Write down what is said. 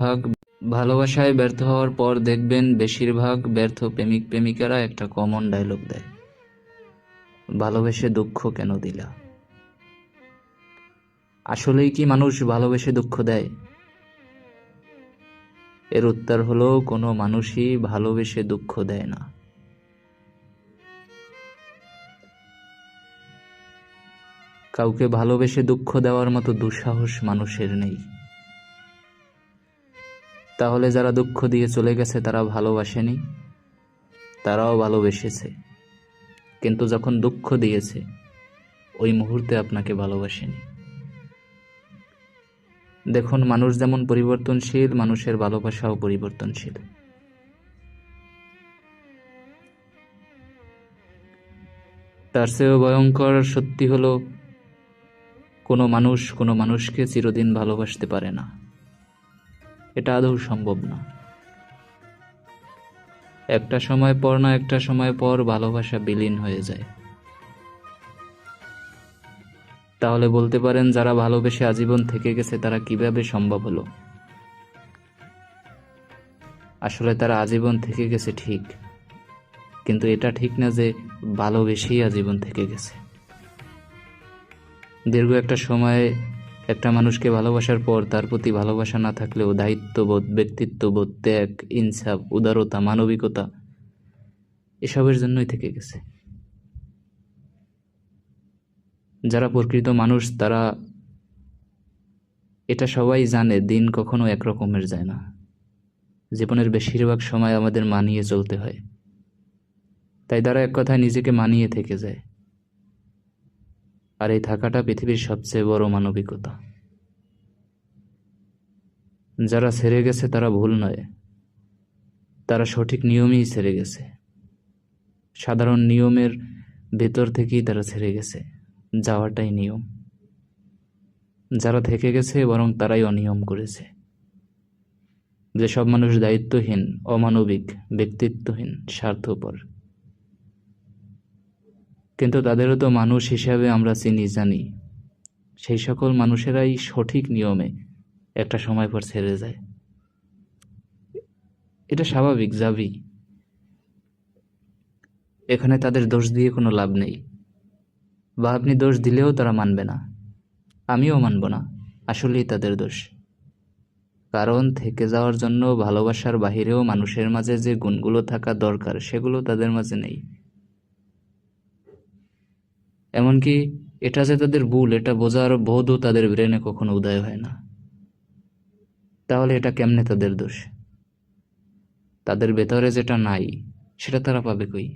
ভাগ ভালোবাসায় ব্যর্থ হওয়ার পর দেখবেন বেশিরভাগ ব্যর্থ প্রেমিক প্রেমিকারা একটা কমন ডায়লগ দেয়, ভালোবেসে দুঃখ কেন দিলা। আসলেই কি মানুষ ভালোবেসে দুঃখ দেয়? এর উত্তর হলো কোনো মানুষই ভালোবেসে দুঃখ দেয় না। কাউকে ভালোবেসে দুঃখ দেওয়ার মতো দুঃসাহস মানুষের নেই। তাহলে যারা দুঃখ দিয়ে চলে গেছে তারা ভালোবাসেনি? তারাও ভালোবেসেছে, কিন্তু যখন দুঃখ দিয়েছে ওই মুহূর্তে আপনাকে ভালোবাসেনি। দেখুন, মানুষ যেমন পরিবর্তনশীল, মানুষের ভালোবাসাও পরিবর্তনশীল। তার চেয়েও ভয়ঙ্কর সত্যি হলো, কোনো মানুষ কোনো মানুষকে চিরদিন ভালোবাসতে পারে না। এটা আদৌ সম্ভব না। একটা সময় পর না একটা সময় পর ভালোবাসা বিলীন হয়ে যায়। তাহলে বলতে পারেন, যারা ভালোবেসে আজীবন থেকে গেছে তারা কিভাবে সম্ভব হলো? আসলে তারা আজীবন থেকে গেছে ঠিক, কিন্তু এটা ঠিক না যে ভালোবেসেই আজীবন থেকে গেছে। দীর্ঘ একটা সময়ে একটা মানুষকে ভালোবাসার পর তার প্রতি ভালোবাসা না থাকলেও দায়িত্ববোধ, ব্যক্তিত্ববোধ, ত্যাগ, ইনসাফ, উদারতা, মানবিকতা এসবের জন্যই থেকে গেছে। যারা প্রকৃত মানুষ তারা এটা সবাই জানে, দিন কখনো একরকমের যায় না। জীবনের বেশিরভাগ সময় আমাদের মানিয়ে চলতে হয়, তাই তারা এক কথায় নিজেকে মানিয়ে থেকে যায়। আর এই থাকাটা পৃথিবীর সবচেয়ে বড় মানবিকতা। যারা ছেড়ে গেছে তারা ভুল নয়, তারা সঠিক নিয়মেই ছেড়ে গেছে। সাধারণ নিয়মের ভেতর থেকেই তারা ছেড়ে গেছে, যাওয়াটাই নিয়ম। যারা থেকে গেছে বরং তারাই অনিয়ম করেছে। যেসব মানুষ দায়িত্বহীন, অমানবিক, ব্যক্তিত্বহীন, স্বার্থপর, কিন্তু তাদেরও তো মানুষ হিসাবে আমরা চিনি, জানি, সেই সকল মানুষেরাই সঠিক নিয়মে একটা সময় পর ছেড়ে যায়। এটা স্বাভাবিক, যাবি। এখানে তাদের দোষ দিয়ে কোনো লাভ নেই, বা আপনি দোষ দিলেও তারা মানবে না, আমিও মানব না। আসলেই তাদের দোষ। কারণ থেকে যাওয়ার জন্য ভালোবাসার বাহিরেও মানুষের মাঝে যে গুণগুলো থাকা দরকার সেগুলো তাদের মাঝে নেই। এমনকি এটা যে তাদের ভুল এটা বোঝার বোধও তাদের ব্রেনে কখনো উদয় হয় না। তাহলে এটা কেমনে তাদের দোষ? তাদের ভেতরে যেটা নাই সেটা তারা পাবে কই?